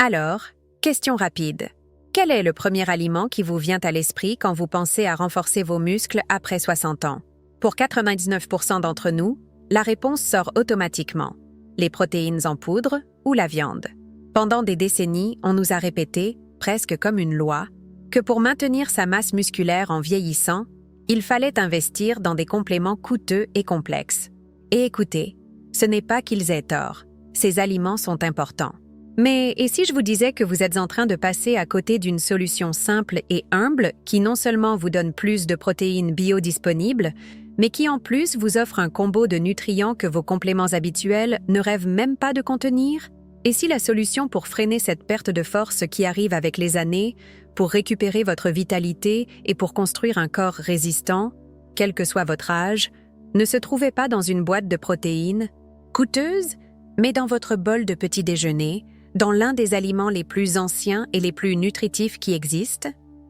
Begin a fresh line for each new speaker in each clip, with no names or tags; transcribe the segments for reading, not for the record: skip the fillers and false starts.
Alors, question rapide. Quel est le premier aliment qui vous vient à l'esprit quand vous pensez à renforcer vos muscles après 60 ans? Pour 99% d'entre nous, la réponse sort automatiquement. Les protéines en poudre ou la viande. Pendant des décennies, on nous a répété, presque comme une loi, que pour maintenir sa masse musculaire en vieillissant, il fallait investir dans des compléments coûteux et complexes. Et écoutez, ce n'est pas qu'ils aient tort. Ces aliments sont importants. Mais et si je vous disais que vous êtes en train de passer à côté d'une solution simple et humble qui non seulement vous donne plus de protéines biodisponibles, mais qui en plus vous offre un combo de nutriments que vos compléments habituels ne rêvent même pas de contenir? Et si la solution pour freiner cette perte de force qui arrive avec les années, pour récupérer votre vitalité et pour construire un corps résistant, quel que soit votre âge, ne se trouvait pas dans une boîte de protéines, coûteuse, mais dans votre bol de petit déjeuner, dans l'un des aliments les plus anciens et les plus nutritifs qui existent?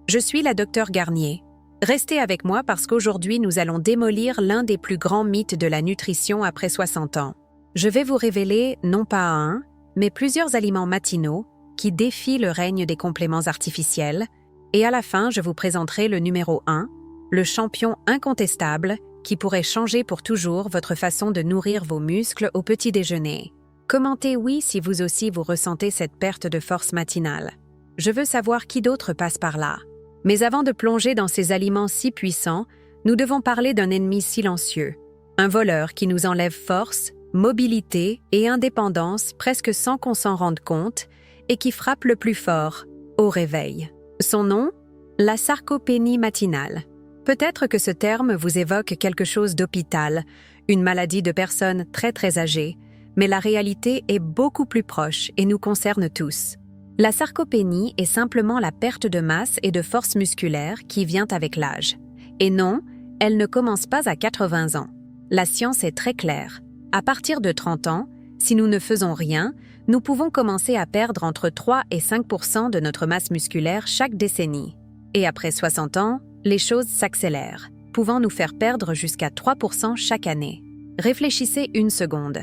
Je suis la Dr Garnier. Restez avec moi parce qu'aujourd'hui nous allons démolir l'un des plus grands mythes de la nutrition après 60 ans. Je vais vous révéler non pas un, mais plusieurs aliments matinaux qui défient le règne des compléments artificiels, et à la fin je vous présenterai le numéro 1, le champion incontestable qui pourrait changer pour toujours votre façon de nourrir vos muscles au petit déjeuner. Commentez oui si vous aussi vous ressentez cette perte de force matinale. Je veux savoir qui d'autre passe par là. Mais avant de plonger dans ces aliments si puissants, nous devons parler d'un ennemi silencieux. Un voleur qui nous enlève force, mobilité et indépendance presque sans qu'on s'en rende compte et qui frappe le plus fort, au réveil. Son nom? La sarcopénie matinale. Peut-être que ce terme vous évoque quelque chose d'hôpital, une maladie de personnes très âgées, mais la réalité est beaucoup plus proche et nous concerne tous. La sarcopénie est simplement la perte de masse et de force musculaire qui vient avec l'âge. Et non, elle ne commence pas à 80 ans. La science est très claire. À partir de 30 ans, si nous ne faisons rien, nous pouvons commencer à perdre entre 3 et 5% de notre masse musculaire chaque décennie. Et après 60 ans, les choses s'accélèrent, pouvant nous faire perdre jusqu'à 3% chaque année. Réfléchissez une seconde.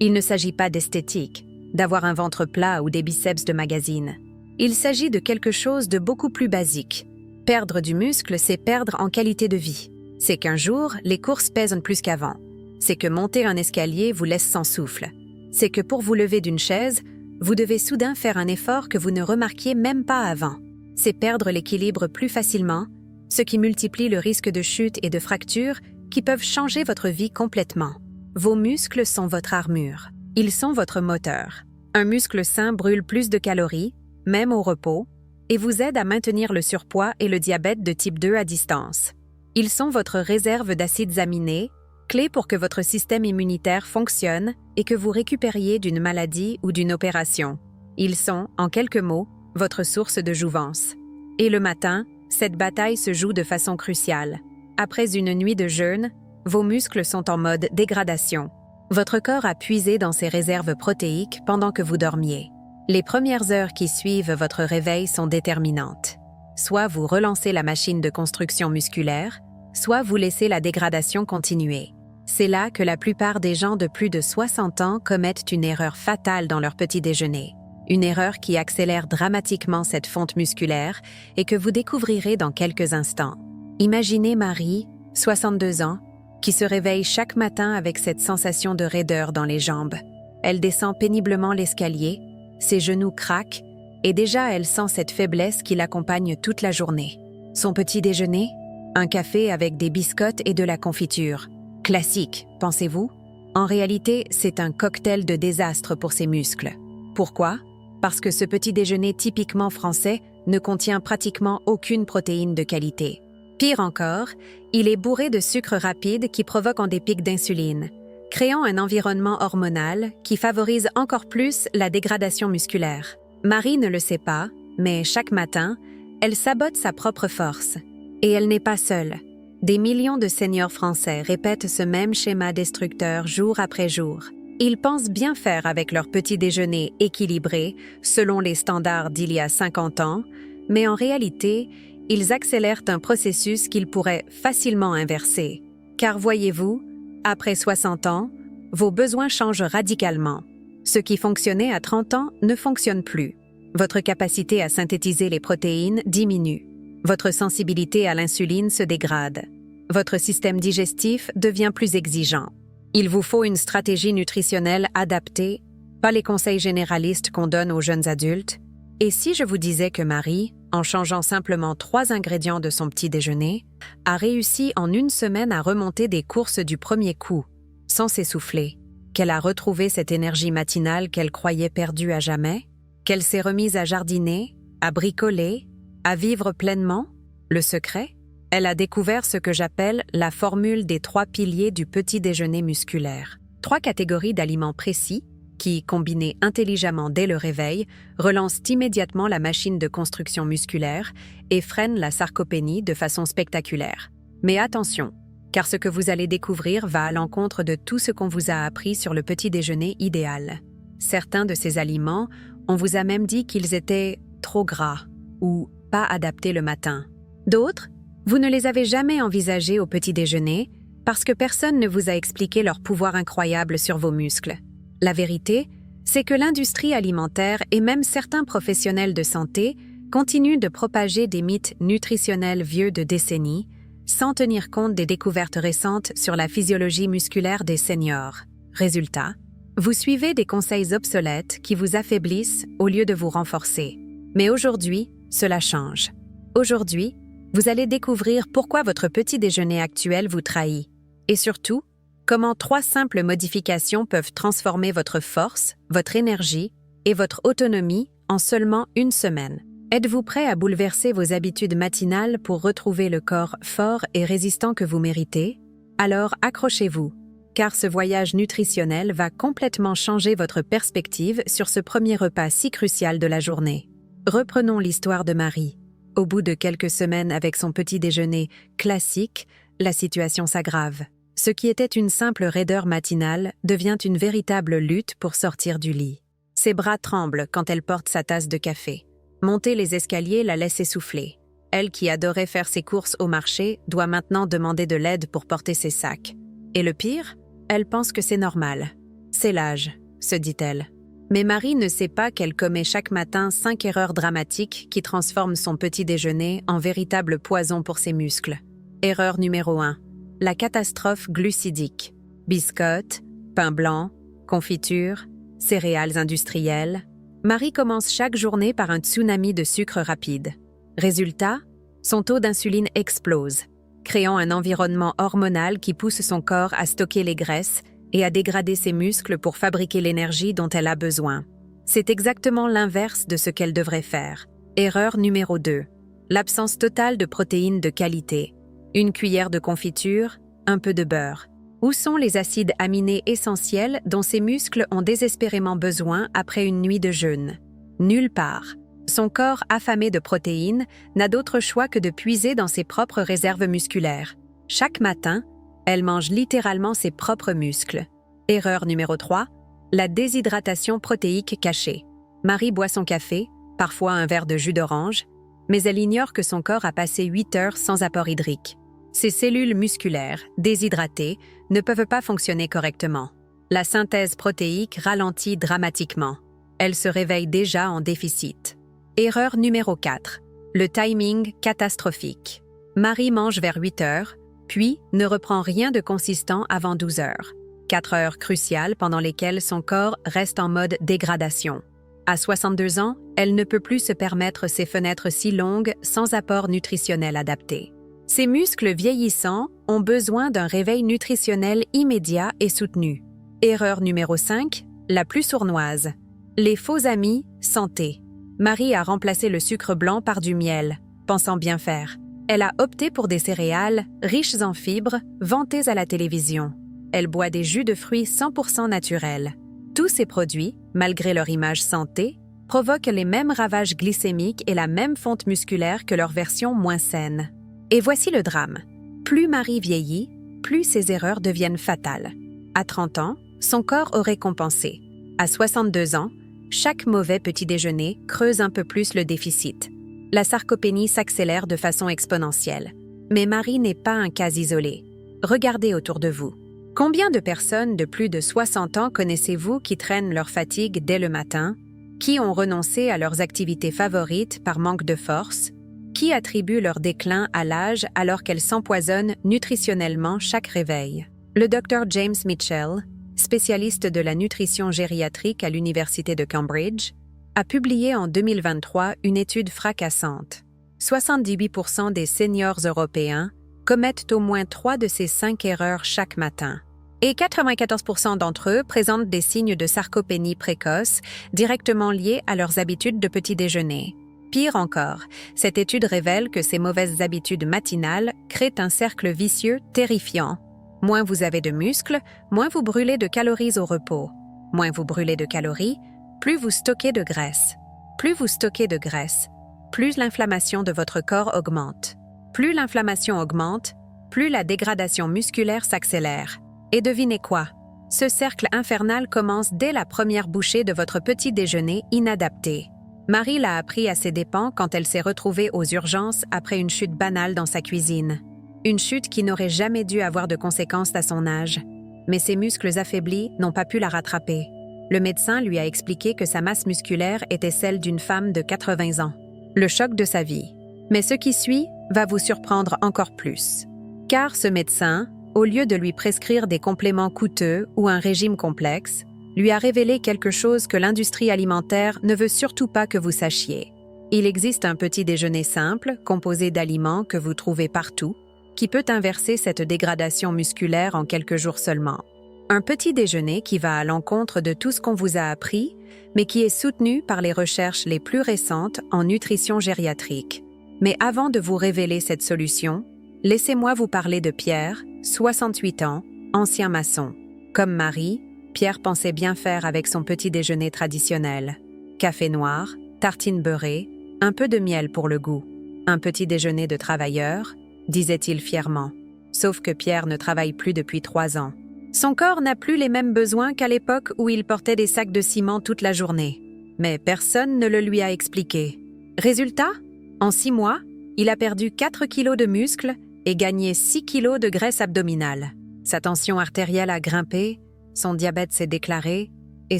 Il ne s'agit pas d'esthétique, d'avoir un ventre plat ou des biceps de magazine. Il s'agit de quelque chose de beaucoup plus basique. Perdre du muscle, c'est perdre en qualité de vie. C'est qu'un jour, les courses pèsent plus qu'avant. C'est que monter un escalier vous laisse sans souffle. C'est que pour vous lever d'une chaise, vous devez soudain faire un effort que vous ne remarquiez même pas avant. C'est perdre l'équilibre plus facilement, ce qui multiplie le risque de chute et de fracture qui peuvent changer votre vie complètement. Vos muscles sont votre armure. Ils sont votre moteur. Un muscle sain brûle plus de calories, même au repos, et vous aide à maintenir le surpoids et le diabète de type 2 à distance. Ils sont votre réserve d'acides aminés, clé pour que votre système immunitaire fonctionne et que vous récupériez d'une maladie ou d'une opération. Ils sont, en quelques mots, votre source de jouvence. Et le matin, cette bataille se joue de façon cruciale. Après une nuit de jeûne, vos muscles sont en mode dégradation. Votre corps a puisé dans ses réserves protéiques pendant que vous dormiez. Les premières heures qui suivent votre réveil sont déterminantes. Soit vous relancez la machine de construction musculaire, soit vous laissez la dégradation continuer. C'est là que la plupart des gens de plus de 60 ans commettent une erreur fatale dans leur petit déjeuner. Une erreur qui accélère dramatiquement cette fonte musculaire et que vous découvrirez dans quelques instants. Imaginez Marie, 62 ans, qui se réveille chaque matin avec cette sensation de raideur dans les jambes. Elle descend péniblement l'escalier, ses genoux craquent et déjà elle sent cette faiblesse qui l'accompagne toute la journée. Son petit déjeuner? Un café avec des biscottes et de la confiture. Classique, pensez-vous? En réalité, c'est un cocktail de désastre pour ses muscles. Pourquoi? Parce que ce petit déjeuner typiquement français ne contient pratiquement aucune protéine de qualité. Pire encore, il est bourré de sucre rapide qui provoquent des pics d'insuline, créant un environnement hormonal qui favorise encore plus la dégradation musculaire. Marie ne le sait pas, mais chaque matin, elle sabote sa propre force. Et elle n'est pas seule. Des millions de seniors français répètent ce même schéma destructeur jour après jour. Ils pensent bien faire avec leur petit déjeuner équilibré, selon les standards d'il y a 50 ans, mais en réalité, ils accélèrent un processus qu'ils pourraient facilement inverser. Car voyez-vous, après 60 ans, vos besoins changent radicalement. Ce qui fonctionnait à 30 ans ne fonctionne plus. Votre capacité à synthétiser les protéines diminue. Votre sensibilité à l'insuline se dégrade. Votre système digestif devient plus exigeant. Il vous faut une stratégie nutritionnelle adaptée, pas les conseils généralistes qu'on donne aux jeunes adultes. Et si je vous disais que Marie, en changeant simplement 3 ingrédients de son petit déjeuner, a réussi en une semaine à remonter des courses du premier coup, sans s'essouffler, qu'elle a retrouvé cette énergie matinale qu'elle croyait perdue à jamais, qu'elle s'est remise à jardiner, à bricoler, à vivre pleinement? Le secret? Elle a découvert ce que j'appelle la formule des 3 piliers du petit déjeuner musculaire. 3 catégories d'aliments précis qui, combinés intelligemment dès le réveil, relancent immédiatement la machine de construction musculaire et freinent la sarcopénie de façon spectaculaire. Mais attention, car ce que vous allez découvrir va à l'encontre de tout ce qu'on vous a appris sur le petit déjeuner idéal. Certains de ces aliments, on vous a même dit qu'ils étaient trop gras ou pas adaptés le matin. D'autres, vous ne les avez jamais envisagés au petit déjeuner parce que personne ne vous a expliqué leur pouvoir incroyable sur vos muscles. La vérité, c'est que l'industrie alimentaire et même certains professionnels de santé continuent de propager des mythes nutritionnels vieux de décennies, sans tenir compte des découvertes récentes sur la physiologie musculaire des seniors. Résultat, vous suivez des conseils obsolètes qui vous affaiblissent au lieu de vous renforcer. Mais aujourd'hui, cela change. Aujourd'hui, vous allez découvrir pourquoi votre petit déjeuner actuel vous trahit. Et surtout, comment 3 simples modifications peuvent transformer votre force, votre énergie et votre autonomie en seulement une semaine. Êtes-vous prêt à bouleverser vos habitudes matinales pour retrouver le corps fort et résistant que vous méritez? Alors accrochez-vous, car ce voyage nutritionnel va complètement changer votre perspective sur ce premier repas si crucial de la journée. Reprenons l'histoire de Marie. Au bout de quelques semaines avec son petit déjeuner classique, la situation s'aggrave. Ce qui était une simple raideur matinale devient une véritable lutte pour sortir du lit. Ses bras tremblent quand elle porte sa tasse de café. Monter les escaliers la laisse essouffler. Elle qui adorait faire ses courses au marché doit maintenant demander de l'aide pour porter ses sacs. Et le pire, elle pense que c'est normal. C'est l'âge, se dit-elle. Mais Marie ne sait pas qu'elle commet chaque matin 5 erreurs dramatiques qui transforment son petit déjeuner en véritable poison pour ses muscles. Erreur numéro 1. La catastrophe glucidique. Biscottes, pain blanc, confitures, céréales industrielles. Marie commence chaque journée par un tsunami de sucre rapide. Résultat, son taux d'insuline explose, créant un environnement hormonal qui pousse son corps à stocker les graisses et à dégrader ses muscles pour fabriquer l'énergie dont elle a besoin. C'est exactement l'inverse de ce qu'elle devrait faire. Erreur numéro 2. L'absence totale de protéines de qualité. Une cuillère de confiture, un peu de beurre. Où sont les acides aminés essentiels dont ses muscles ont désespérément besoin après une nuit de jeûne? Nulle part. Son corps affamé de protéines n'a d'autre choix que de puiser dans ses propres réserves musculaires. Chaque matin, elle mange littéralement ses propres muscles. Erreur numéro 3, la déshydratation protéique cachée. Marie boit son café, parfois un verre de jus d'orange, mais elle ignore que son corps a passé 8 heures sans apport hydrique. Ses cellules musculaires, déshydratées, ne peuvent pas fonctionner correctement. La synthèse protéique ralentit dramatiquement. Elle se réveille déjà en déficit. Erreur numéro 4. Le timing catastrophique. Marie mange vers 8 heures, puis ne reprend rien de consistant avant 12 heures. 4 heures cruciales pendant lesquelles son corps reste en mode dégradation. À 62 ans, elle ne peut plus se permettre ces fenêtres si longues sans apport nutritionnel adapté. Ses muscles vieillissants ont besoin d'un réveil nutritionnel immédiat et soutenu. Erreur numéro 5, la plus sournoise. Les faux amis santé. Marie a remplacé le sucre blanc par du miel, pensant bien faire. Elle a opté pour des céréales riches en fibres, vantées à la télévision. Elle boit des jus de fruits 100% naturels. Tous ces produits, malgré leur image santé, provoquent les mêmes ravages glycémiques et la même fonte musculaire que leur version moins saine. Et voici le drame. Plus Marie vieillit, plus ses erreurs deviennent fatales. À 30 ans, son corps aurait compensé. À 62 ans, chaque mauvais petit déjeuner creuse un peu plus le déficit. La sarcopénie s'accélère de façon exponentielle. Mais Marie n'est pas un cas isolé. Regardez autour de vous. Combien de personnes de plus de 60 ans connaissez-vous qui traînent leur fatigue dès le matin, qui ont renoncé à leurs activités favorites par manque de force, qui attribuent leur déclin à l'âge alors qu'elles s'empoisonnent nutritionnellement chaque réveil. Le Dr James Mitchell, spécialiste de la nutrition gériatrique à l'Université de Cambridge, a publié en 2023 une étude fracassante. 78% des seniors européens commettent au moins 3 de ces 5 erreurs chaque matin. Et 94% d'entre eux présentent des signes de sarcopénie précoce directement liés à leurs habitudes de petit déjeuner. Pire encore, cette étude révèle que ces mauvaises habitudes matinales créent un cercle vicieux terrifiant. Moins vous avez de muscles, moins vous brûlez de calories au repos. Moins vous brûlez de calories, plus vous stockez de graisse. Plus vous stockez de graisse, plus l'inflammation de votre corps augmente. Plus l'inflammation augmente, plus la dégradation musculaire s'accélère. Et devinez quoi? Ce cercle infernal commence dès la première bouchée de votre petit déjeuner inadapté. Marie l'a appris à ses dépens quand elle s'est retrouvée aux urgences après une chute banale dans sa cuisine. Une chute qui n'aurait jamais dû avoir de conséquences à son âge. Mais ses muscles affaiblis n'ont pas pu la rattraper. Le médecin lui a expliqué que sa masse musculaire était celle d'une femme de 80 ans. Le choc de sa vie. Mais ce qui suit va vous surprendre encore plus. Car ce médecin, au lieu de lui prescrire des compléments coûteux ou un régime complexe, lui a révélé quelque chose que l'industrie alimentaire ne veut surtout pas que vous sachiez. Il existe un petit déjeuner simple, composé d'aliments que vous trouvez partout, qui peut inverser cette dégradation musculaire en quelques jours seulement. Un petit déjeuner qui va à l'encontre de tout ce qu'on vous a appris, mais qui est soutenu par les recherches les plus récentes en nutrition gériatrique. Mais avant de vous révéler cette solution, laissez-moi vous parler de Pierre, 68 ans, ancien maçon. Comme Marie, Pierre pensait bien faire avec son petit déjeuner traditionnel. Café noir, tartine beurrée, un peu de miel pour le goût. Un petit déjeuner de travailleur, disait-il fièrement. Sauf que Pierre ne travaille plus depuis 3 ans. Son corps n'a plus les mêmes besoins qu'à l'époque où il portait des sacs de ciment toute la journée. Mais personne ne le lui a expliqué. Résultat, en 6 mois, il a perdu 4 kilos de muscles et gagné 6 kilos de graisse abdominale. Sa tension artérielle a grimpé, son diabète s'est déclaré et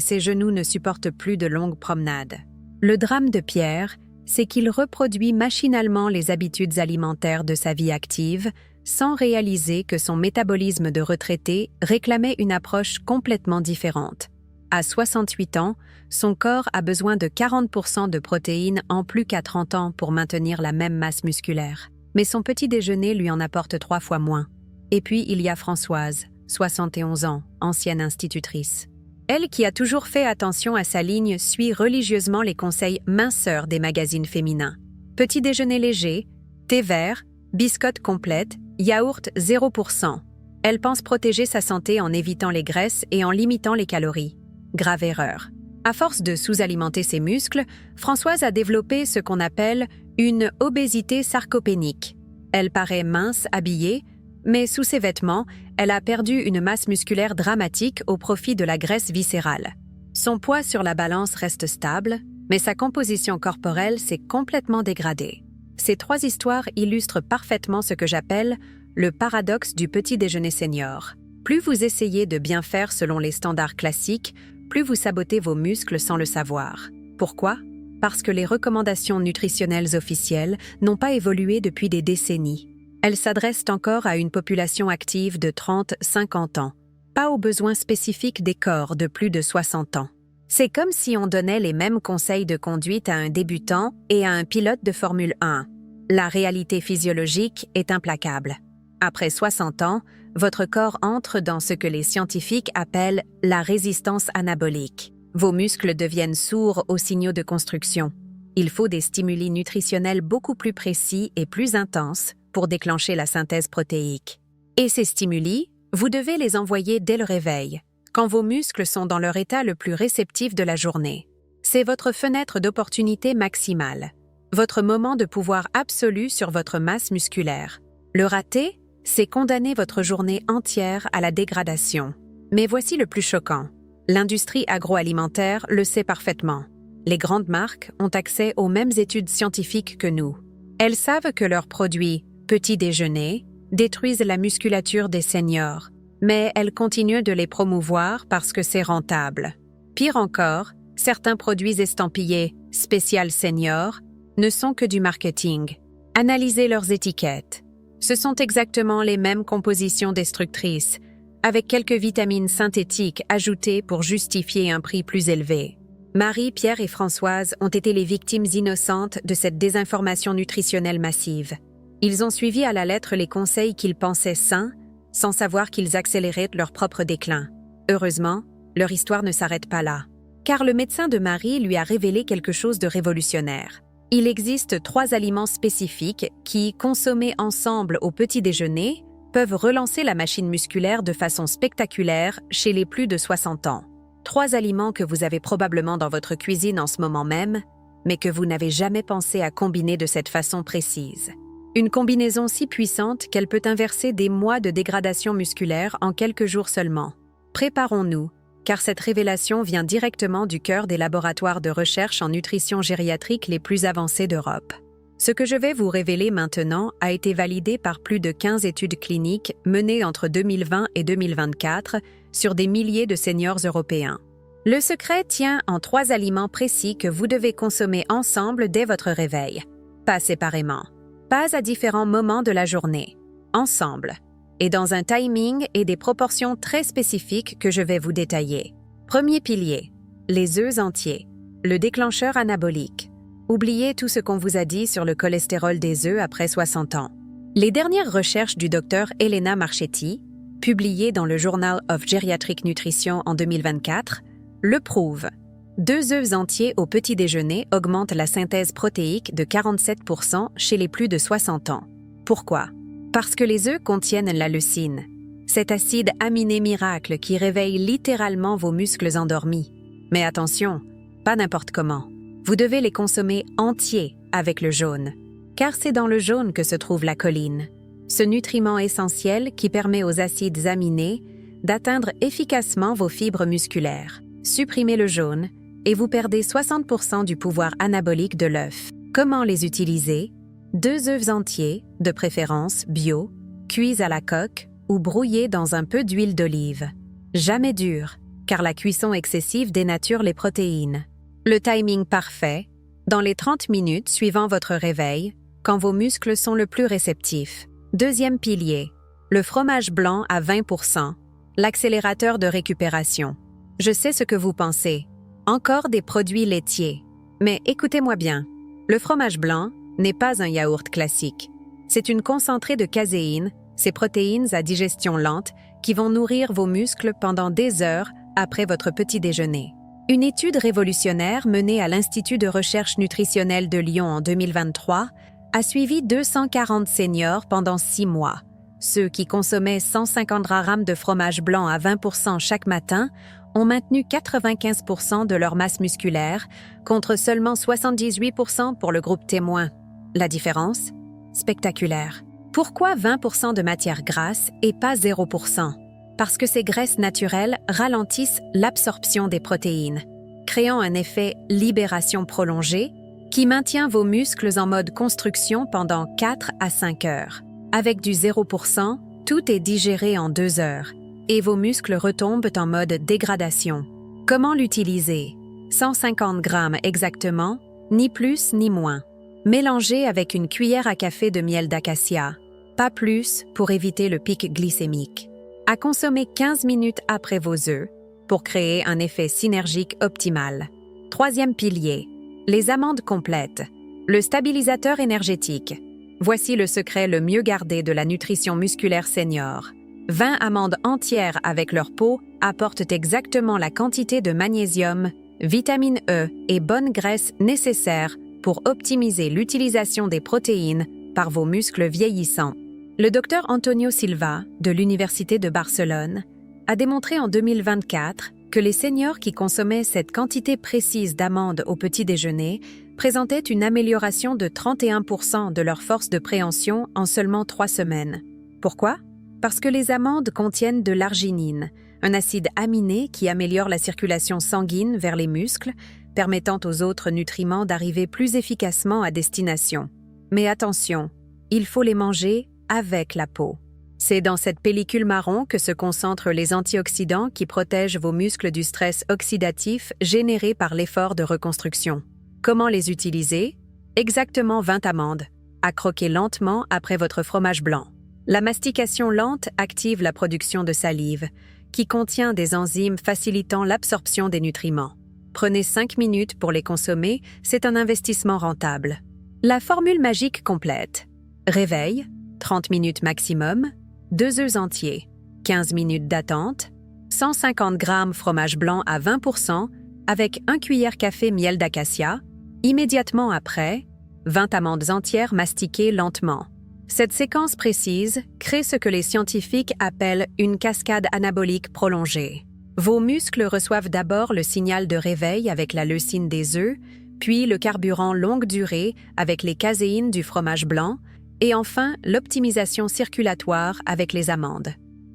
ses genoux ne supportent plus de longues promenades. Le drame de Pierre, c'est qu'il reproduit machinalement les habitudes alimentaires de sa vie active sans réaliser que son métabolisme de retraité réclamait une approche complètement différente. À 68 ans, son corps a besoin de 40% de protéines en plus qu'à 30 ans pour maintenir la même masse musculaire. Mais son petit déjeuner lui en apporte 3 fois moins. Et puis il y a Françoise, 71 ans, ancienne institutrice. Elle, qui a toujours fait attention à sa ligne, suit religieusement les conseils minceurs des magazines féminins. Petit déjeuner léger, thé vert, biscotte complète, yaourt 0%. Elle pense protéger sa santé en évitant les graisses et en limitant les calories. Grave erreur. À force de sous-alimenter ses muscles, Françoise a développé ce qu'on appelle une obésité sarcopénique. Elle paraît mince, habillée, mais sous ses vêtements, elle a perdu une masse musculaire dramatique au profit de la graisse viscérale. Son poids sur la balance reste stable, mais sa composition corporelle s'est complètement dégradée. Ces 3 histoires illustrent parfaitement ce que j'appelle le paradoxe du petit déjeuner senior. Plus vous essayez de bien faire selon les standards classiques, plus vous sabotez vos muscles sans le savoir. Pourquoi? Parce que les recommandations nutritionnelles officielles n'ont pas évolué depuis des décennies. Elles s'adressent encore à une population active de 30-50 ans, pas aux besoins spécifiques des corps de plus de 60 ans. C'est comme si on donnait les mêmes conseils de conduite à un débutant et à un pilote de Formule 1. La réalité physiologique est implacable. Après 60 ans, votre corps entre dans ce que les scientifiques appellent la résistance anabolique. Vos muscles deviennent sourds aux signaux de construction. Il faut des stimuli nutritionnels beaucoup plus précis et plus intenses pour déclencher la synthèse protéique. Et ces stimuli, vous devez les envoyer dès le réveil, quand vos muscles sont dans leur état le plus réceptif de la journée. C'est votre fenêtre d'opportunité maximale, votre moment de pouvoir absolu sur votre masse musculaire. Le rater, c'est condamner votre journée entière à la dégradation. Mais voici le plus choquant. L'industrie agroalimentaire le sait parfaitement. Les grandes marques ont accès aux mêmes études scientifiques que nous. Elles savent que leurs produits petit déjeuner détruisent la musculature des seniors, mais elles continuent de les promouvoir parce que c'est rentable. Pire encore, Certains produits estampillés « Spécial Senior » ne sont que du marketing. Analysez leurs étiquettes. Ce sont exactement les mêmes compositions destructrices, avec quelques vitamines synthétiques ajoutées pour justifier un prix plus élevé. Marie, Pierre et Françoise ont été les victimes innocentes de cette désinformation nutritionnelle massive. Ils ont suivi à la lettre les conseils qu'ils pensaient sains, sans savoir qu'ils accéléraient leur propre déclin. Heureusement, leur histoire ne s'arrête pas là. Car le médecin de Marie lui a révélé quelque chose de révolutionnaire. Il existe 3 aliments spécifiques qui, consommés ensemble au petit déjeuner, peuvent relancer la machine musculaire de façon spectaculaire chez les plus de 60 ans. 3 aliments que vous avez probablement dans votre cuisine en ce moment même, mais que vous n'avez jamais pensé à combiner de cette façon précise. Une combinaison si puissante qu'elle peut inverser des mois de dégradation musculaire en quelques jours seulement. Préparons-nous, car cette révélation vient directement du cœur des laboratoires de recherche en nutrition gériatrique les plus avancés d'Europe. Ce que je vais vous révéler maintenant a été validé par plus de 15 études cliniques menées entre 2020 et 2024 sur des milliers de seniors européens. Le secret tient en 3 aliments précis que vous devez consommer ensemble dès votre réveil, pas séparément, pas à différents moments de la journée, ensemble, et dans un timing et des proportions très spécifiques que je vais vous détailler. Premier pilier, les œufs entiers, le déclencheur anabolique. Oubliez tout ce qu'on vous a dit sur le cholestérol des œufs après 60 ans. Les dernières recherches du docteur Elena Marchetti, publiées dans le Journal of Geriatric Nutrition en 2024, le prouvent. 2 œufs entiers au petit déjeuner augmentent la synthèse protéique de 47% chez les plus de 60 ans. Pourquoi? Parce que les œufs contiennent la leucine, cet acide aminé miracle qui réveille littéralement vos muscles endormis. Mais attention, pas n'importe comment. Vous devez les consommer entiers avec le jaune, car c'est dans le jaune que se trouve la choline, ce nutriment essentiel qui permet aux acides aminés d'atteindre efficacement vos fibres musculaires. Supprimez le jaune et vous perdez 60% du pouvoir anabolique de l'œuf. Comment les utiliser? 2 œufs entiers, de préférence bio, cuits à la coque ou brouillés dans un peu d'huile d'olive. Jamais dur, car la cuisson excessive dénature les protéines. Le timing parfait, dans les 30 minutes suivant votre réveil, quand vos muscles sont le plus réceptifs. Deuxième pilier, le fromage blanc à 20%, l'accélérateur de récupération. Je sais ce que vous pensez, encore des produits laitiers. Mais écoutez-moi bien, le fromage blanc n'est pas un yaourt classique. C'est une concentrée de caséine, ces protéines à digestion lente, qui vont nourrir vos muscles pendant des heures après votre petit déjeuner. Une étude révolutionnaire menée à l'Institut de recherche nutritionnelle de Lyon en 2023 a suivi 240 seniors pendant 6 mois. Ceux qui consommaient 150 grammes de fromage blanc à 20% chaque matin ont maintenu 95% de leur masse musculaire, contre seulement 78% pour le groupe témoin. La différence? Spectaculaire. Pourquoi 20% de matière grasse et pas 0%? Parce que ces graisses naturelles ralentissent l'absorption des protéines, créant un effet libération prolongée qui maintient vos muscles en mode construction pendant 4 à 5 heures. Avec du 0%, tout est digéré en 2 heures et vos muscles retombent en mode dégradation. Comment l'utiliser? 150 grammes exactement, ni plus ni moins. Mélangez avec une cuillère à café de miel d'acacia, pas plus pour éviter le pic glycémique. À consommer 15 minutes après vos œufs pour créer un effet synergique optimal. Troisième pilier, les amandes complètes, le stabilisateur énergétique. Voici le secret le mieux gardé de la nutrition musculaire senior. 20 amandes entières avec leur peau apportent exactement la quantité de magnésium, vitamine E et bonne graisse nécessaires pour optimiser l'utilisation des protéines par vos muscles vieillissants. Le docteur Antonio Silva, de l'Université de Barcelone, a démontré en 2024 que les seniors qui consommaient cette quantité précise d'amandes au petit déjeuner présentaient une amélioration de 31% de leur force de préhension en seulement 3 semaines. Pourquoi? Parce que les amandes contiennent de l'arginine, un acide aminé qui améliore la circulation sanguine vers les muscles, permettant aux autres nutriments d'arriver plus efficacement à destination. Mais attention, il faut les manger avec la peau. C'est dans cette pellicule marron que se concentrent les antioxydants qui protègent vos muscles du stress oxydatif généré par l'effort de reconstruction. Comment les utiliser? Exactement 20 amandes, à croquer lentement après votre fromage blanc. La mastication lente active la production de salive, qui contient des enzymes facilitant l'absorption des nutriments. Prenez 5 minutes pour les consommer, c'est un investissement rentable. La formule magique complète. Réveil, 30 minutes maximum, 2 œufs entiers, 15 minutes d'attente, 150 g fromage blanc à 20% avec 1 cuillère café miel d'acacia. Immédiatement après, 20 amandes entières mastiquées lentement. Cette séquence précise crée ce que les scientifiques appellent une cascade anabolique prolongée. Vos muscles reçoivent d'abord le signal de réveil avec la leucine des œufs, puis le carburant longue durée avec les caséines du fromage blanc, et enfin l'optimisation circulatoire avec les amandes.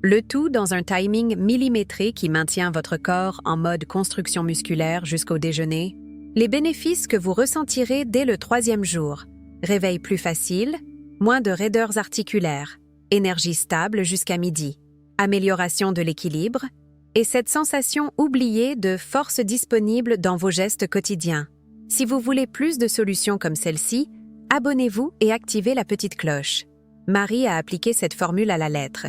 Le tout dans un timing millimétré qui maintient votre corps en mode construction musculaire jusqu'au déjeuner. Les bénéfices que vous ressentirez dès le 3e jour: réveil plus facile, moins de raideurs articulaires, énergie stable jusqu'à midi, amélioration de l'équilibre, et cette sensation oubliée de force disponible dans vos gestes quotidiens. Si vous voulez plus de solutions comme celle-ci, abonnez-vous et activez la petite cloche. Marie a appliqué cette formule à la lettre.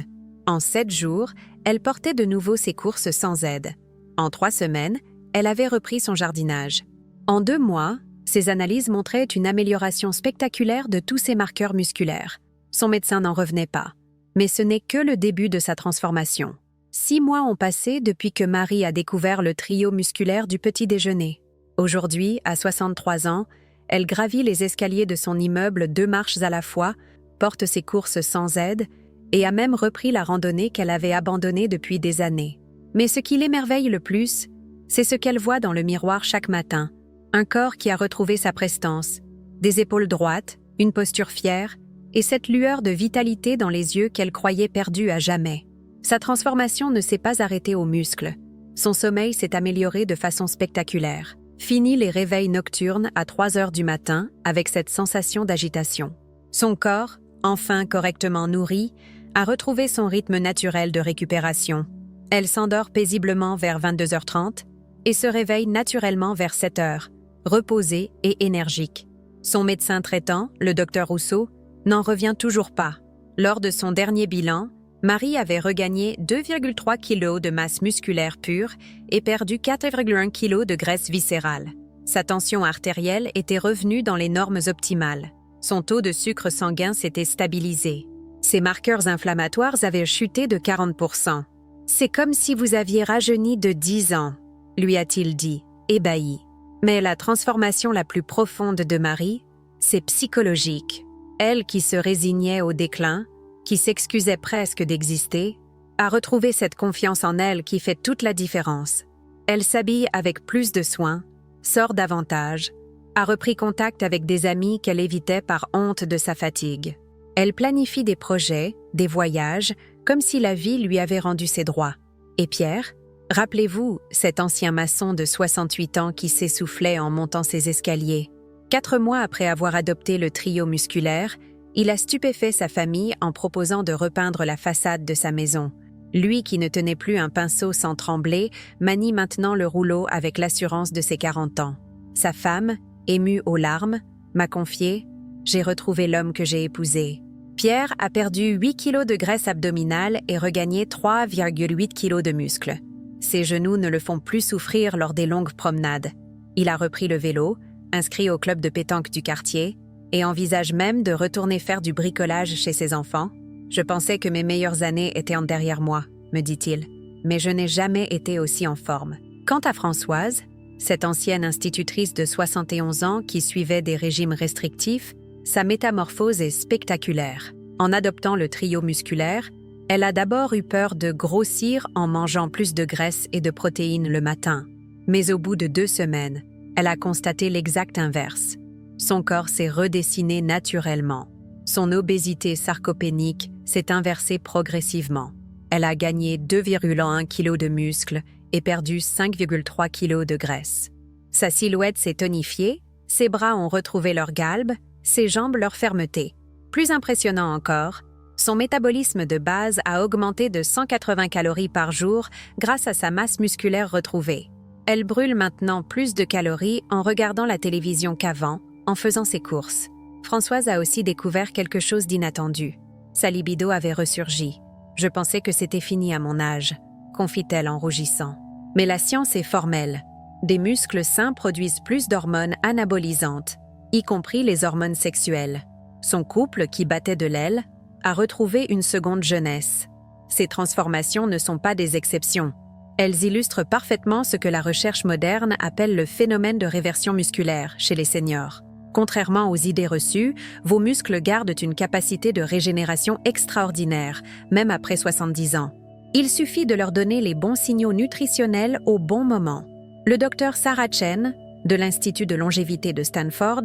En 7 jours, elle portait de nouveau ses courses sans aide. En 3 semaines, elle avait repris son jardinage. En 2 mois, ses analyses montraient une amélioration spectaculaire de tous ses marqueurs musculaires. Son médecin n'en revenait pas. Mais ce n'est que le début de sa transformation. 6 mois ont passé depuis que Marie a découvert le trio musculaire du petit déjeuner. Aujourd'hui, à 63 ans, elle gravit les escaliers de son immeuble 2 marches à la fois, porte ses courses sans aide et a même repris la randonnée qu'elle avait abandonnée depuis des années. Mais ce qui l'émerveille le plus, c'est ce qu'elle voit dans le miroir chaque matin. Un corps qui a retrouvé sa prestance, des épaules droites, une posture fière et cette lueur de vitalité dans les yeux qu'elle croyait perdue à jamais. Sa transformation ne s'est pas arrêtée aux muscles. Son sommeil s'est amélioré de façon spectaculaire. Fini les réveils nocturnes à 3 heures du matin avec cette sensation d'agitation. Son corps, enfin correctement nourri, a retrouvé son rythme naturel de récupération. Elle s'endort paisiblement vers 22h30 et se réveille naturellement vers 7h, reposée et énergique. Son médecin traitant, le Dr Rousseau, n'en revient toujours pas. Lors de son dernier bilan, Marie avait regagné 2,3 kg de masse musculaire pure et perdu 4,1 kg de graisse viscérale. Sa tension artérielle était revenue dans les normes optimales. Son taux de sucre sanguin s'était stabilisé. Ses marqueurs inflammatoires avaient chuté de 40%. « C'est comme si vous aviez rajeuni de 10 ans », lui a-t-il dit, ébahi. Mais la transformation la plus profonde de Marie, c'est psychologique. Elle qui se résignait au déclin, qui s'excusait presque d'exister, a retrouvé cette confiance en elle qui fait toute la différence. Elle s'habille avec plus de soin, sort davantage, a repris contact avec des amis qu'elle évitait par honte de sa fatigue. Elle planifie des projets, des voyages, comme si la vie lui avait rendu ses droits. Et Pierre, rappelez-vous, cet ancien maçon de 68 ans qui s'essoufflait en montant ses escaliers. 4 mois après avoir adopté le trio musculaire, il a stupéfait sa famille en proposant de repeindre la façade de sa maison. Lui qui ne tenait plus un pinceau sans trembler, manie maintenant le rouleau avec l'assurance de ses 40 ans. Sa femme, émue aux larmes, m'a confié « J'ai retrouvé l'homme que j'ai épousé ». Pierre a perdu 8 kilos de graisse abdominale et regagné 3,8 kilos de muscles. Ses genoux ne le font plus souffrir lors des longues promenades. Il a repris le vélo, inscrit au club de pétanque du quartier, et envisage même de retourner faire du bricolage chez ses enfants. « Je pensais que mes meilleures années étaient en derrière moi », me dit-il, « mais je n'ai jamais été aussi en forme. » Quant à Françoise, cette ancienne institutrice de 71 ans qui suivait des régimes restrictifs, sa métamorphose est spectaculaire. En adoptant le trio musculaire, elle a d'abord eu peur de grossir en mangeant plus de graisse et de protéines le matin. Mais au bout de 2 semaines, elle a constaté l'exact inverse. Son corps s'est redessiné naturellement. Son obésité sarcopénique s'est inversée progressivement. Elle a gagné 2,1 kg de muscles et perdu 5,3 kg de graisse. Sa silhouette s'est tonifiée, ses bras ont retrouvé leur galbe, ses jambes leur fermeté. Plus impressionnant encore, Son métabolisme de base a augmenté de 180 calories par jour grâce à sa masse musculaire retrouvée. Elle brûle maintenant plus de calories en regardant la télévision qu'avant, en faisant ses courses. Françoise a aussi découvert quelque chose d'inattendu. Sa libido avait ressurgi. « Je pensais que c'était fini à mon âge », confie-t-elle en rougissant. Mais la science est formelle. Des muscles sains produisent plus d'hormones anabolisantes, y compris les hormones sexuelles. Son couple, qui battait de l'aile, a retrouvé une seconde jeunesse. Ces transformations ne sont pas des exceptions. Elles illustrent parfaitement ce que la recherche moderne appelle le phénomène de réversion musculaire chez les seniors. Contrairement aux idées reçues, vos muscles gardent une capacité de régénération extraordinaire, même après 70 ans. Il suffit de leur donner les bons signaux nutritionnels au bon moment. Le docteur Sarah Chen, de l'Institut de longévité de Stanford,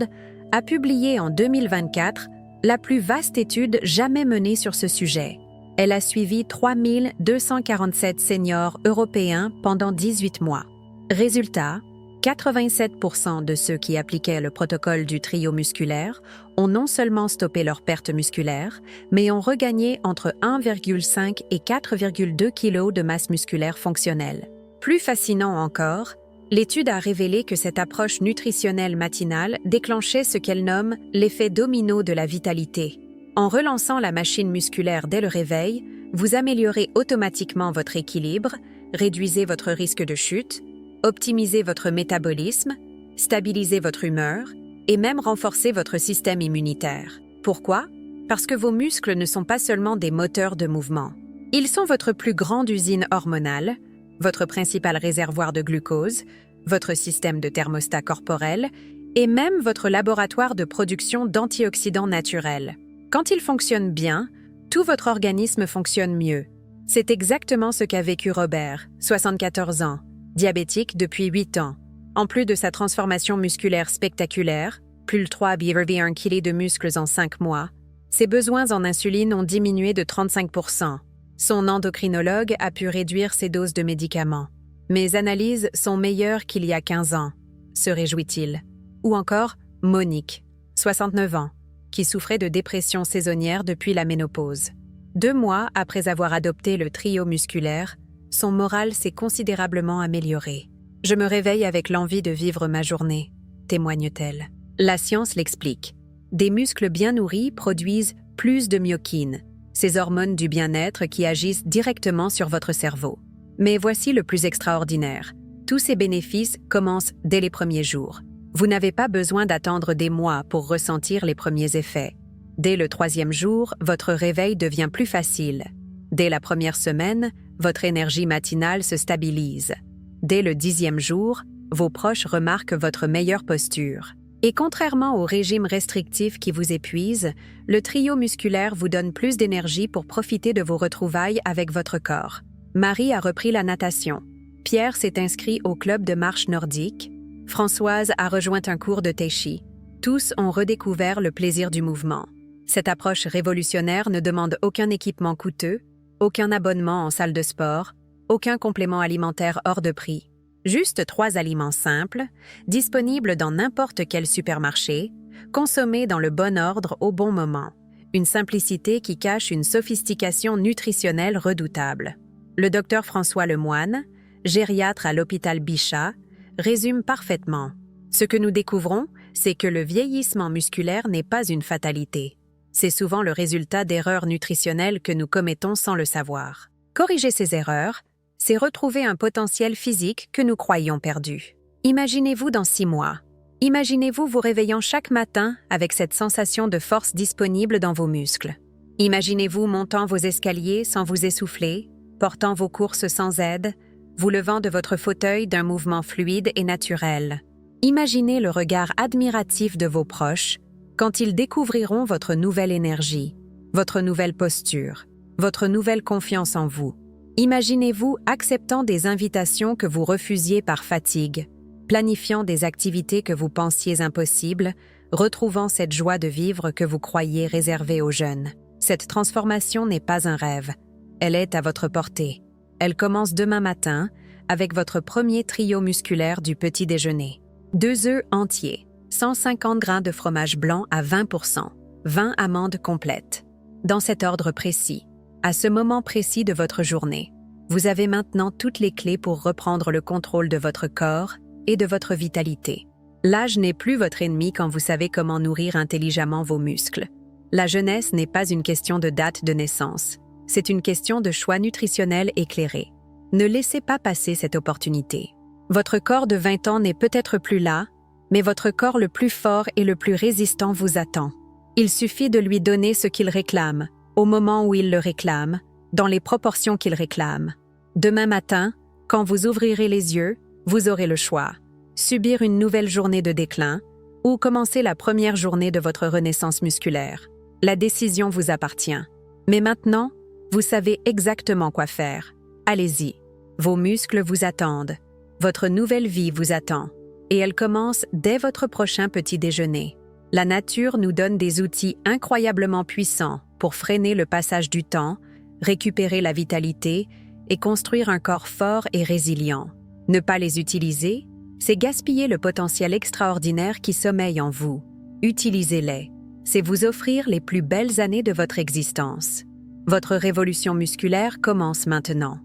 a publié en 2024 la plus vaste étude jamais menée sur ce sujet. Elle a suivi 3247 seniors européens pendant 18 mois. Résultat, 87% de ceux qui appliquaient le protocole du trio musculaire ont non seulement stoppé leur perte musculaire, mais ont regagné entre 1,5 et 4,2 kg de masse musculaire fonctionnelle. Plus fascinant encore, l'étude a révélé que cette approche nutritionnelle matinale déclenchait ce qu'elle nomme l'effet domino de la vitalité. En relançant la machine musculaire dès le réveil, vous améliorez automatiquement votre équilibre, réduisez votre risque de chute, optimisez votre métabolisme, stabilisez votre humeur et même renforcez votre système immunitaire. Pourquoi? Parce que vos muscles ne sont pas seulement des moteurs de mouvement. Ils sont votre plus grande usine hormonale, votre principal réservoir de glucose, votre système de thermostat corporel et même votre laboratoire de production d'antioxydants naturels. Quand ils fonctionnent bien, tout votre organisme fonctionne mieux. C'est exactement ce qu'a vécu Robert, 74 ans, diabétique depuis 8 ans. En plus de sa transformation musculaire spectaculaire, plus le 3 perdu 1 kg de muscles en 5 mois, ses besoins en insuline ont diminué de 35%. Son endocrinologue a pu réduire ses doses de médicaments. Mes analyses sont meilleures qu'il y a 15 ans, se réjouit-il. Ou encore Monique, 69 ans, qui souffrait de dépression saisonnière depuis la ménopause. 2 mois après avoir adopté le trio musculaire, son moral s'est considérablement amélioré. « Je me réveille avec l'envie de vivre ma journée », témoigne-t-elle. La science l'explique. Des muscles bien nourris produisent plus de myokines, ces hormones du bien-être qui agissent directement sur votre cerveau. Mais voici le plus extraordinaire. Tous ces bénéfices commencent dès les premiers jours. Vous n'avez pas besoin d'attendre des mois pour ressentir les premiers effets. Dès le 3e jour, votre réveil devient plus facile. Dès la première semaine, votre énergie matinale se stabilise. Dès le 10e jour, vos proches remarquent votre meilleure posture. Et contrairement au régime restrictif qui vous épuise, le trio musculaire vous donne plus d'énergie pour profiter de vos retrouvailles avec votre corps. Marie a repris la natation. Pierre s'est inscrit au club de marche nordique. Françoise a rejoint un cours de tai chi. Tous ont redécouvert le plaisir du mouvement. Cette approche révolutionnaire ne demande aucun équipement coûteux, aucun abonnement en salle de sport, aucun complément alimentaire hors de prix. Juste 3 aliments simples, disponibles dans n'importe quel supermarché, consommés dans le bon ordre au bon moment. Une simplicité qui cache une sophistication nutritionnelle redoutable. Le docteur François Lemoine, gériatre à l'hôpital Bichat, résume parfaitement. Ce que nous découvrons, c'est que le vieillissement musculaire n'est pas une fatalité. C'est souvent le résultat d'erreurs nutritionnelles que nous commettons sans le savoir. Corriger ces erreurs, c'est retrouver un potentiel physique que nous croyions perdu. Imaginez-vous dans 6 mois. Imaginez-vous vous réveillant chaque matin avec cette sensation de force disponible dans vos muscles. Imaginez-vous montant vos escaliers sans vous essouffler, portant vos courses sans aide, vous levant de votre fauteuil d'un mouvement fluide et naturel. Imaginez le regard admiratif de vos proches quand ils découvriront votre nouvelle énergie, votre nouvelle posture, votre nouvelle confiance en vous. Imaginez-vous acceptant des invitations que vous refusiez par fatigue, planifiant des activités que vous pensiez impossibles, retrouvant cette joie de vivre que vous croyiez réservée aux jeunes. Cette transformation n'est pas un rêve, elle est à votre portée. Elle commence demain matin avec votre premier trio musculaire du petit déjeuner. 2 œufs entiers, 150 g de fromage blanc à 20%, 20 amandes complètes, dans cet ordre précis, à ce moment précis de votre journée. Vous avez maintenant toutes les clés pour reprendre le contrôle de votre corps et de votre vitalité. L'âge n'est plus votre ennemi quand vous savez comment nourrir intelligemment vos muscles. La jeunesse n'est pas une question de date de naissance, c'est une question de choix nutritionnel éclairé. Ne laissez pas passer cette opportunité. Votre corps de 20 ans n'est peut-être plus là, mais votre corps le plus fort et le plus résistant vous attend. Il suffit de lui donner ce qu'il réclame, au moment où il le réclame, dans les proportions qu'il réclame. Demain matin, quand vous ouvrirez les yeux, vous aurez le choix. Subir une nouvelle journée de déclin ou commencer la première journée de votre renaissance musculaire. La décision vous appartient. Mais maintenant, vous savez exactement quoi faire. Allez-y. Vos muscles vous attendent. Votre nouvelle vie vous attend. Et elle commence dès votre prochain petit déjeuner. La nature nous donne des outils incroyablement puissants pour freiner le passage du temps, récupérer la vitalité et construire un corps fort et résilient. Ne pas les utiliser, c'est gaspiller le potentiel extraordinaire qui sommeille en vous. Utilisez-les. C'est vous offrir les plus belles années de votre existence. Votre révolution musculaire commence maintenant.